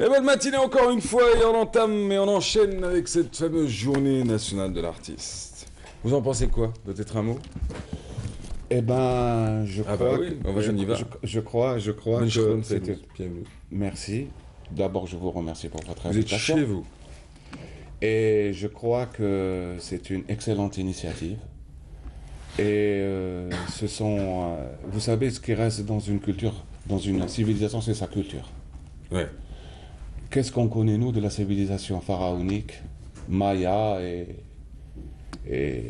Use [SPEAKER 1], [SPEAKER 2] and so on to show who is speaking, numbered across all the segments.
[SPEAKER 1] Et bonne matinée encore une fois et on entame et on enchaîne avec cette fameuse journée nationale de l'artiste. Vous en pensez quoi? Peut-être un mot?
[SPEAKER 2] Eh ben, je
[SPEAKER 1] Ah
[SPEAKER 2] crois
[SPEAKER 1] bah oui, on va, on y va.
[SPEAKER 2] je crois
[SPEAKER 1] Bonne
[SPEAKER 2] que
[SPEAKER 1] journée,
[SPEAKER 2] c'était.
[SPEAKER 1] bienvenue.
[SPEAKER 2] Merci. D'abord, je vous remercie pour votre
[SPEAKER 1] Vous êtes
[SPEAKER 2] invitation.
[SPEAKER 1] chez vous.
[SPEAKER 2] Et je crois que c'est une excellente initiative. Et ce sont, vous savez, ce qui reste dans une culture, dans une civilisation, c'est sa culture.
[SPEAKER 1] Ouais.
[SPEAKER 2] Qu'est-ce qu'on connaît, nous, de la civilisation pharaonique, maya et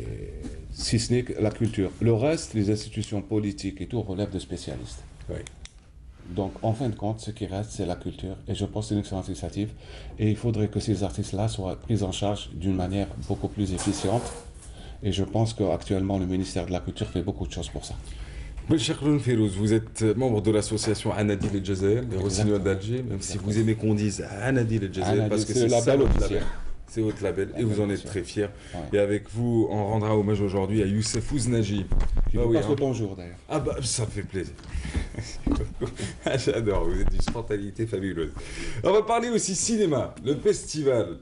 [SPEAKER 2] si ce n'est que la culture. Le reste, les institutions politiques et tout, relèvent de spécialistes.
[SPEAKER 1] Ouais.
[SPEAKER 2] Donc, en fin de compte, ce qui reste, c'est la culture. Et je pense que c'est une excellente initiative. Et il faudrait que ces artistes-là soient pris en charge d'une manière beaucoup plus efficiente. Et je pense qu'actuellement, le ministère de la Culture fait beaucoup de choses pour ça.
[SPEAKER 1] Belchakloun Férouz, vous êtes membre de l'association Anadil et Jazair, les Rossignol d'Alger, même si vous aimez qu'on dise Anadil et Jazair, parce que c'est
[SPEAKER 2] le label officiel.
[SPEAKER 1] C'est votre label et vous en êtes très fiers.
[SPEAKER 2] Ouais.
[SPEAKER 1] Et avec vous, on rendra hommage aujourd'hui à Youssef Ouznaji.
[SPEAKER 2] Qui vous passe le bonjour d'ailleurs.
[SPEAKER 1] Ah bah ça fait plaisir. Ah, j'adore, vous êtes d'une spontanéité fabuleuse. On va parler aussi cinéma, le festival.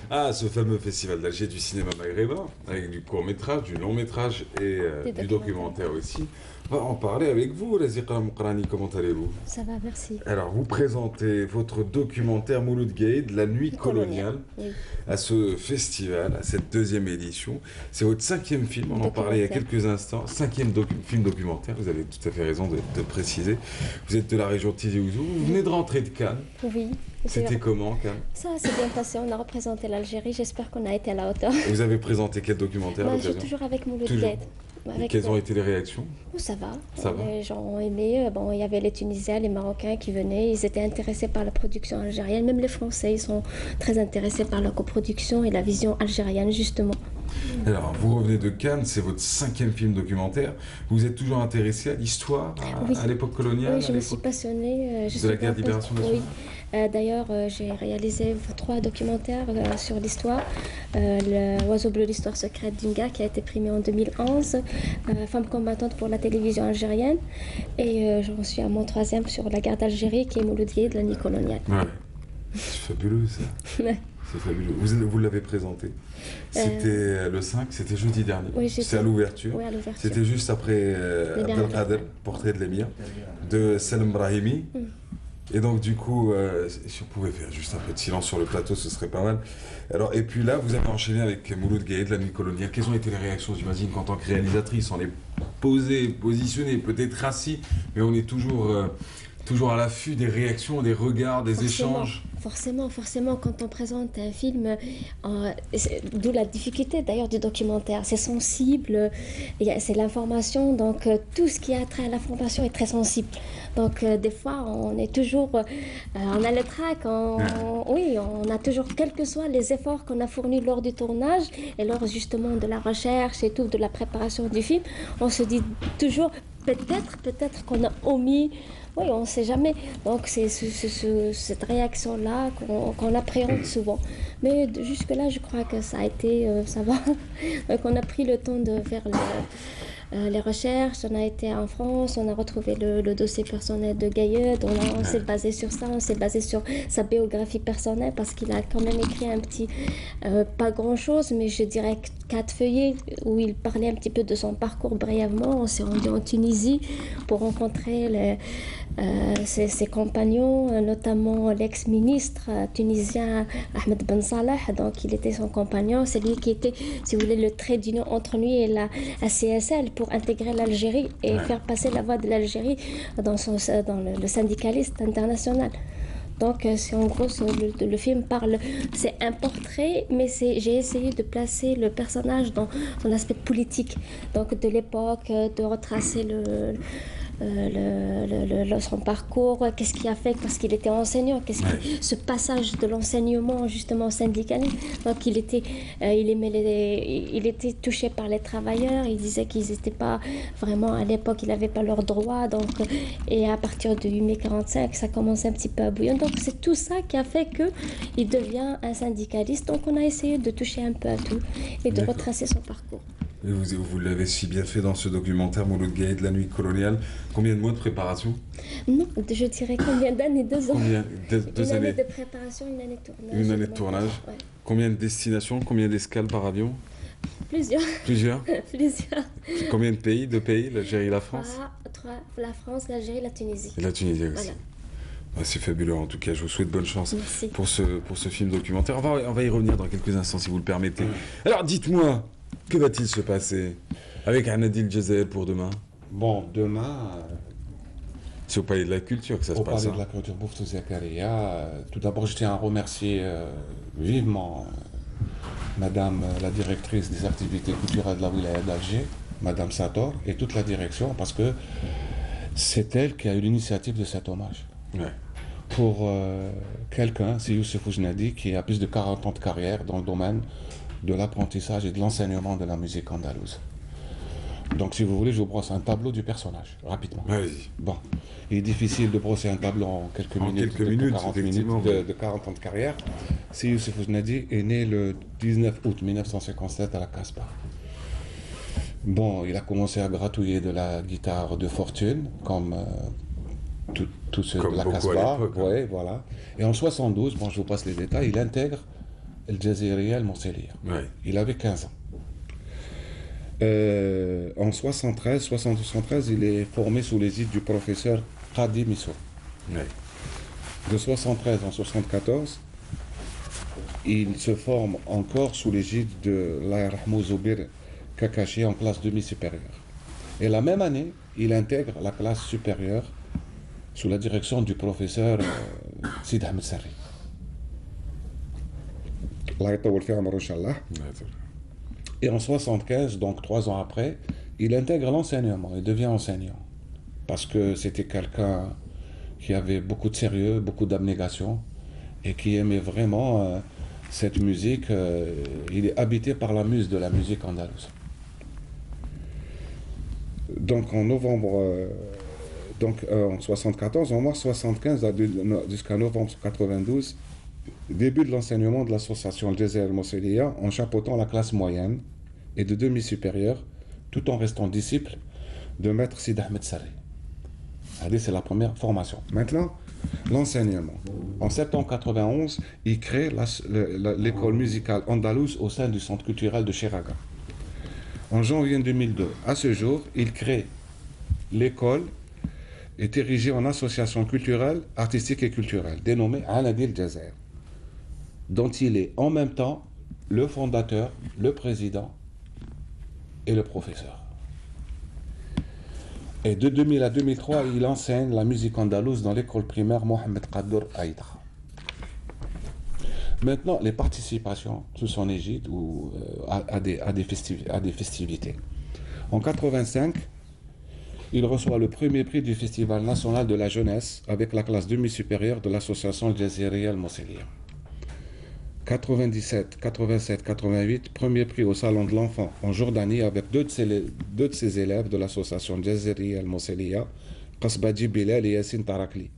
[SPEAKER 1] Ah, ce fameux festival d'Alger du cinéma maghrébin, avec du court-métrage, du long-métrage et du documentaire aussi. On va en parler avec vous, Raziqa Moukrani, comment allez-vous?
[SPEAKER 3] Ça va, merci.
[SPEAKER 1] Alors, vous présentez votre documentaire Mouloud Gueye, La nuit coloniale,
[SPEAKER 3] Oui.
[SPEAKER 1] à ce festival, à cette deuxième édition. C'est votre 5e film, on en parlait il y a quelques instants. 5e film documentaire, vous avez tout à fait raison de préciser. Vous êtes de la région de Tizi Ouzou, vous venez de rentrer de Cannes.
[SPEAKER 3] Oui.
[SPEAKER 1] C'était comment, Cannes?
[SPEAKER 3] Ça s'est bien passé, on a représenté l'Algérie, j'espère qu'on a été à la hauteur.
[SPEAKER 1] Et vous avez présenté quel documentaire à
[SPEAKER 3] J'ai
[SPEAKER 1] l'occasion?
[SPEAKER 3] toujours avec Mouloud
[SPEAKER 1] Toujours.
[SPEAKER 3] Gueye.
[SPEAKER 1] Quelles ont été les réactions?
[SPEAKER 3] Oh, ça va.
[SPEAKER 1] Ça va.
[SPEAKER 3] Les gens ont aimé. Bon, il y avait les Tunisiens, les Marocains qui venaient. Ils étaient intéressés par la production algérienne. Même les Français, ils sont très intéressés par la coproduction et la vision algérienne, justement.
[SPEAKER 1] Alors, vous revenez de Cannes, c'est votre 5e film documentaire. Vous êtes toujours intéressé à l'histoire,
[SPEAKER 3] Oui.
[SPEAKER 1] à l'époque coloniale,
[SPEAKER 3] Oui, je
[SPEAKER 1] à
[SPEAKER 3] me suis
[SPEAKER 1] l'époque
[SPEAKER 3] passionnée.
[SPEAKER 1] de la guerre de libération nationale?
[SPEAKER 3] Oui. D'ailleurs, j'ai réalisé 3 documentaires sur l'histoire. L'Oiseau bleu, l'histoire secrète d'Inga, qui a été primé en 2011. Femme combattante pour la télévision algérienne. Et j'en suis à mon 3e sur la guerre d'Algérie, qui est Mouloud Gueye de la nuit coloniale.
[SPEAKER 1] Ouais. C'est fabuleux, ça. C'est fabuleux. Vous l'avez présenté. C'était le 5, c'était jeudi dernier.
[SPEAKER 3] Oui,
[SPEAKER 1] c'était à l'ouverture.
[SPEAKER 3] Oui, à l'ouverture.
[SPEAKER 1] C'était juste après Abdelkader, Portrait de l'émir, de Salem Brahimi. Et donc, du coup, si vous pouvez faire juste un peu de silence sur le plateau, ce serait pas mal. Alors, et puis là, vous avez enchaîné avec Mouloud Gueye de la nuit coloniale. Quelles ont été les réactions, j'imagine, qu'en tant que réalisatrice, on est posé, positionné, peut-être assis, mais on est toujours à l'affût des réactions, des regards, des échanges.
[SPEAKER 3] Forcément, quand on présente un film, d'où la difficulté d'ailleurs du documentaire, c'est sensible, c'est l'information, donc tout ce qui a trait à l'information est très sensible. Donc des fois, on est toujours, on a le trac, oui, on a toujours, quels que soient les efforts qu'on a fournis lors du tournage et lors justement de la recherche et tout, de la préparation du film, on se dit toujours, peut-être qu'on a omis. Oui, on ne sait jamais. Donc, c'est cette réaction-là qu'on appréhende souvent. Mais jusque-là, je crois que ça a été, ça va. Donc, on a pris le temps de faire les recherches. On a été en France, on a retrouvé le dossier personnel de Gaillard. On s'est basé sur ça, on s'est basé sur sa biographie personnelle parce qu'il a quand même écrit un petit, pas grand-chose, mais je dirais 4 feuillets où il parlait un petit peu de son parcours brièvement. On s'est rendu en Tunisie pour rencontrer ses compagnons, notamment l'ex-ministre tunisien Ahmed Ben Salah. Donc il était son compagnon, c'est lui qui était, si vous voulez, le trait d'union entre lui et la CSL pour intégrer l'Algérie et faire passer la voix de l'Algérie dans le syndicaliste international. Donc, c'est en gros, le film parle, c'est un portrait, mais j'ai essayé de placer le personnage dans son aspect politique, donc de l'époque, de retracer son parcours, qu'est-ce qu'il a fait parce qu'il était enseignant, ce passage de l'enseignement justement au syndicalisme. Donc il était touché par les travailleurs, il disait qu'ils n'étaient pas vraiment à l'époque, ils n'avaient pas leurs droits, donc et à partir de 1945 ça commençait un petit peu à bouillonner. Donc c'est tout ça qui a fait qu'il devient un syndicaliste. Donc on a essayé de toucher un peu à tout et de retracer son parcours.
[SPEAKER 1] Et vous l'avez si bien fait dans ce documentaire Mouloud Gaïd, La nuit coloniale. Combien de mois de préparation?
[SPEAKER 3] Non, je dirais combien d'années? 2 ans.
[SPEAKER 1] Combien? Deux
[SPEAKER 3] Une année
[SPEAKER 1] années.
[SPEAKER 3] de préparation, une année de tournage.
[SPEAKER 1] Une année
[SPEAKER 3] et
[SPEAKER 1] de
[SPEAKER 3] de
[SPEAKER 1] tournage.
[SPEAKER 3] montage, ouais.
[SPEAKER 1] Combien de destinations? Combien d'escales par avion?
[SPEAKER 3] Plusieurs,
[SPEAKER 1] Plusieurs.
[SPEAKER 3] plusieurs.
[SPEAKER 1] Combien de pays? Deux pays, l'Algérie et la France?
[SPEAKER 3] Trois, la France, l'Algérie, la Tunisie.
[SPEAKER 1] Et la Tunisie aussi.
[SPEAKER 3] Voilà.
[SPEAKER 1] Ah, c'est fabuleux, en tout cas, je vous souhaite bonne chance
[SPEAKER 3] Merci.
[SPEAKER 1] pour ce film documentaire. On va y revenir dans quelques instants, si vous le permettez. Alors, dites-moi, que va-t-il se passer avec Anadil Jazair pour demain?
[SPEAKER 2] Bon, demain,
[SPEAKER 1] C'est au Palais de la Culture que ça se
[SPEAKER 2] au
[SPEAKER 1] passe.
[SPEAKER 2] Palais de la Culture Bouftou Zakaria, tout d'abord, je tiens à remercier vivement Madame la directrice des activités culturelles de la wilaya d'Alger, Madame Sator, et toute la direction, parce que c'est elle qui a eu l'initiative de cet hommage.
[SPEAKER 1] Ouais.
[SPEAKER 2] Pour quelqu'un, c'est Youssef Oujnadi, qui a plus de 40 ans de carrière dans le domaine de l'apprentissage et de l'enseignement de la musique andalouse. Donc, si vous voulez, je vous brosse un tableau du personnage, rapidement.
[SPEAKER 1] Allez-y.
[SPEAKER 2] Bon, il est difficile de brosser un tableau en quelques
[SPEAKER 1] En
[SPEAKER 2] minutes,
[SPEAKER 1] quelques minutes,
[SPEAKER 2] 40
[SPEAKER 1] effectivement,
[SPEAKER 2] minutes de 40 ans de carrière. Si Youssef Oujnadi est né le 19 août 1957 à la Casbah. Bon, il a commencé à gratouiller de la guitare de fortune, comme tous ceux
[SPEAKER 1] Comme
[SPEAKER 2] de la
[SPEAKER 1] beaucoup à
[SPEAKER 2] Casbah.
[SPEAKER 1] l'époque, hein.
[SPEAKER 2] Ouais, voilà. Et en 72, bon, je vous passe les détails, il intègre El Jazairiyya El Mousselia.
[SPEAKER 1] Ouais.
[SPEAKER 2] Il avait 15 ans. En 73, il est formé sous l'égide du professeur Qadi Misso.
[SPEAKER 1] Ouais.
[SPEAKER 2] De 73 en 74, il se forme encore sous l'égide de l'Aïrahmou Zoubir Kakashi en classe demi-supérieure. Et la même année, il intègre la classe supérieure sous la direction du professeur Sid Ahmed Sarri. Allah yatawwal fi amru, Inch'Allah.
[SPEAKER 1] Ouais,
[SPEAKER 2] Et en 75, donc 3 ans après, il intègre l'enseignement et devient enseignant. Parce que c'était quelqu'un qui avait beaucoup de sérieux, beaucoup d'abnégation et qui aimait vraiment cette musique. Il est habité par la muse de la musique andalouse. Donc en novembre, en 74, en mars 75 jusqu'à novembre 92, début de l'enseignement de l'association Jazair Mousselia en chapeautant la classe moyenne et de demi-supérieure, tout en restant disciple de maître Sid Ahmed Sarri. C'est la première formation. Maintenant, l'enseignement. En septembre 91, il crée l'école musicale andalouse au sein du centre culturel de Chiraga. En janvier 2002, à ce jour, il crée l'école est érigée en association culturelle, artistique et culturelle, dénommée Anadil Jazair, dont il est en même temps le fondateur, le président et le professeur. Et de 2000 à 2003, il enseigne la musique andalouse dans l'école primaire Mohamed Qaddour Aïdra. Maintenant, les participations sous son égide ou à des festivités. En 85, il reçoit le premier prix du Festival national de la jeunesse avec la classe demi-supérieure de l'association Jazairiyya El Mousselia. 97, 87, 88, premier prix au Salon de l'Enfant en Jordanie avec deux de ses élèves de l'association Jazairiyya El Mousselia, Qasbadji Bilal et Yassine Tarakli.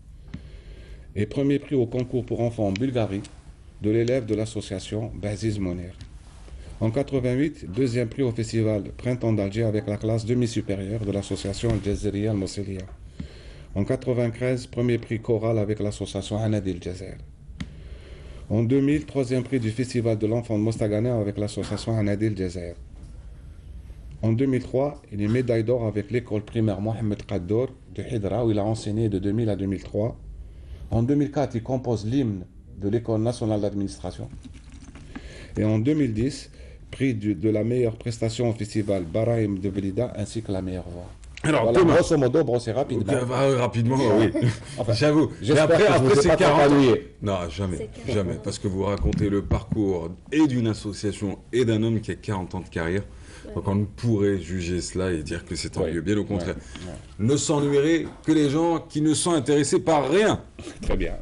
[SPEAKER 2] Et premier prix au concours pour enfants en Bulgarie de l'élève de l'association Baziz Moner. En 88, deuxième prix au festival Printemps d'Alger avec la classe demi-supérieure de l'association Jazairiyya El Mousselia. En 93, premier prix choral avec l'association Anadil Jazair. En 2000, troisième prix du Festival de l'Enfant de Mostaganem avec l'association Anadil Jazair. En 2003, il est médaille d'or avec l'école primaire Mohamed Qaddour de Hidra où il a enseigné de 2000 à 2003. En 2004, il compose l'hymne de l'École nationale d'administration. Et en 2010, prix de la meilleure prestation au festival Baraïm de Blida ainsi que la meilleure voix.
[SPEAKER 1] Alors,
[SPEAKER 2] voilà,
[SPEAKER 1] demain.
[SPEAKER 2] grosso modo, brossé rapidement.
[SPEAKER 1] Rapidement, oui.
[SPEAKER 2] Enfin,
[SPEAKER 1] j'avoue. Et
[SPEAKER 2] j'espère que je vous ai
[SPEAKER 1] c'est
[SPEAKER 2] pas
[SPEAKER 1] 40 ans.
[SPEAKER 2] ennuyé.
[SPEAKER 1] Non, jamais.
[SPEAKER 3] C'est 40
[SPEAKER 1] Jamais.
[SPEAKER 3] ans.
[SPEAKER 1] Parce que vous racontez le parcours et d'une association et d'un homme qui a 40 ans de carrière. Donc on ne pourrait juger cela et dire que c'est ennuyeux. Bien au contraire. Ne s'ennuierait que les gens qui ne sont intéressés par rien.
[SPEAKER 2] Très bien.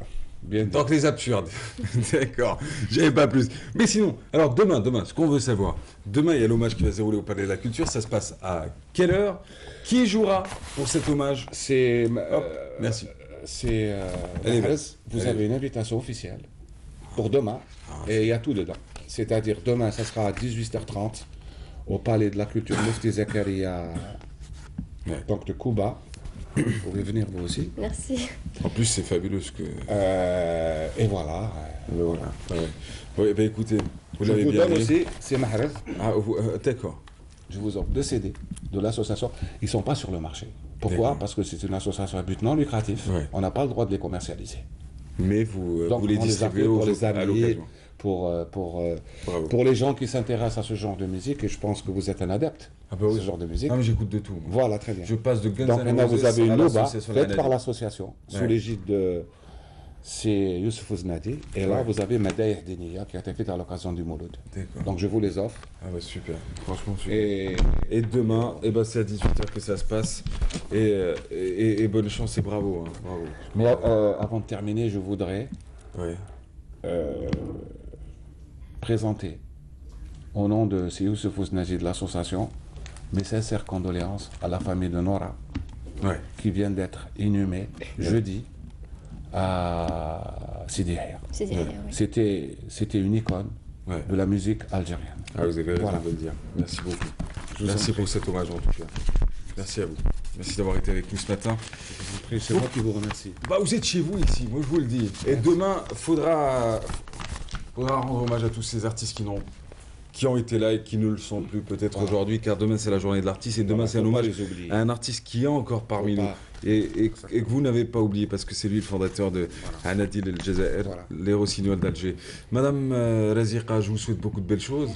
[SPEAKER 2] Bien.
[SPEAKER 1] Donc les absurdes. D'accord. J'avais pas plus. Mais sinon, alors demain, ce qu'on veut savoir. Demain, il y a l'hommage qui va se dérouler au Palais de la Culture. Ça se passe à quelle heure? Qui jouera pour cet hommage?
[SPEAKER 2] C'est.
[SPEAKER 1] Merci.
[SPEAKER 2] C'est.
[SPEAKER 1] Allez,
[SPEAKER 2] vous
[SPEAKER 1] allez.
[SPEAKER 2] avez une invitation officielle pour demain et il y a tout dedans. C'est-à-dire demain, ça sera à 18h30 au Palais de la Culture Mufti Zakaria, donc de Cuba. Vous pouvez venir vous aussi.
[SPEAKER 3] Merci.
[SPEAKER 1] En plus, c'est fabuleux ce que...
[SPEAKER 2] Et voilà.
[SPEAKER 1] Voilà. Ouais. Ouais, bah, écoutez, vous
[SPEAKER 2] Je
[SPEAKER 1] l'avez
[SPEAKER 2] vous
[SPEAKER 1] bien
[SPEAKER 2] donne
[SPEAKER 1] dit.
[SPEAKER 2] aussi, c'est Mahrez,
[SPEAKER 1] Ah, d'accord.
[SPEAKER 2] je vous offre 2 CD de l'association. Ils ne sont pas sur le marché. Pourquoi?
[SPEAKER 1] D'accord.
[SPEAKER 2] Parce que c'est une association à but non lucratif.
[SPEAKER 1] Ouais.
[SPEAKER 2] On n'a pas le droit de les commercialiser.
[SPEAKER 1] Mais vous,
[SPEAKER 2] Donc,
[SPEAKER 1] vous les
[SPEAKER 2] on les a
[SPEAKER 1] distribuez
[SPEAKER 2] fait pour les
[SPEAKER 1] à
[SPEAKER 2] amis,
[SPEAKER 1] l'occasion. Bravo.
[SPEAKER 2] pour les gens qui s'intéressent à ce genre de musique, et je pense que vous êtes un adepte
[SPEAKER 1] Ah bah
[SPEAKER 2] de
[SPEAKER 1] oui.
[SPEAKER 2] ce genre de musique.
[SPEAKER 1] Ah, mais j'écoute de tout. moi.
[SPEAKER 2] Voilà, très bien.
[SPEAKER 1] Je passe de Guns
[SPEAKER 2] Donc
[SPEAKER 1] N'
[SPEAKER 2] maintenant, vous
[SPEAKER 1] Roses
[SPEAKER 2] avez une
[SPEAKER 1] à
[SPEAKER 2] Nouba
[SPEAKER 1] l'association
[SPEAKER 2] faite
[SPEAKER 1] La
[SPEAKER 2] par
[SPEAKER 1] Nadi.
[SPEAKER 2] l'association, sous
[SPEAKER 1] Ouais.
[SPEAKER 2] l'égide de... C'est Youssouf Oznadi. Et là,
[SPEAKER 1] Ouais.
[SPEAKER 2] vous avez Madaïr Deniya qui a été faite à l'occasion du Mouloud.
[SPEAKER 1] D'accord.
[SPEAKER 2] Donc je vous les offre.
[SPEAKER 1] Ah bah super. Franchement, super.
[SPEAKER 2] Et
[SPEAKER 1] Et demain, eh ben, c'est à 18h que ça se passe. Et bonne chance et bravo. Hein. Bravo.
[SPEAKER 2] Mais avant de terminer, je voudrais
[SPEAKER 1] Ouais.
[SPEAKER 2] présenter, au nom de Youssouf Oznadi de l'association, mes sincères condoléances à la famille de Nora,
[SPEAKER 1] Ouais.
[SPEAKER 2] qui vient d'être inhumée jeudi à Sidi Haya.
[SPEAKER 3] C'est derrière, oui.
[SPEAKER 2] C'était une icône
[SPEAKER 1] Ouais.
[SPEAKER 2] de la musique algérienne.
[SPEAKER 1] Ah, vous avez raison
[SPEAKER 2] Voilà.
[SPEAKER 1] de le dire. Merci beaucoup.
[SPEAKER 2] vous en
[SPEAKER 1] Merci pour cet hommage en tout cas. Merci à vous. Merci d'avoir été avec nous ce matin.
[SPEAKER 2] C'est moi qui vous remercie.
[SPEAKER 1] Bah, vous êtes chez vous ici, moi je vous le dis. Et demain, faudra rendre hommage à tous ces artistes qui ont été là et qui ne le sont plus peut-être
[SPEAKER 2] Voilà.
[SPEAKER 1] aujourd'hui, car demain c'est la journée de l'artiste et demain
[SPEAKER 2] Voilà,
[SPEAKER 1] c'est un
[SPEAKER 2] faut pas
[SPEAKER 1] hommage
[SPEAKER 2] les oublier.
[SPEAKER 1] à un artiste qui est encore parmi
[SPEAKER 2] Faut
[SPEAKER 1] nous
[SPEAKER 2] pas.
[SPEAKER 1] et que vous n'avez pas oublié parce que c'est lui le fondateur de Anadil El Jazair,
[SPEAKER 2] Voilà.
[SPEAKER 1] les Rossignols d'Alger. Madame Razika, je vous souhaite beaucoup de belles choses.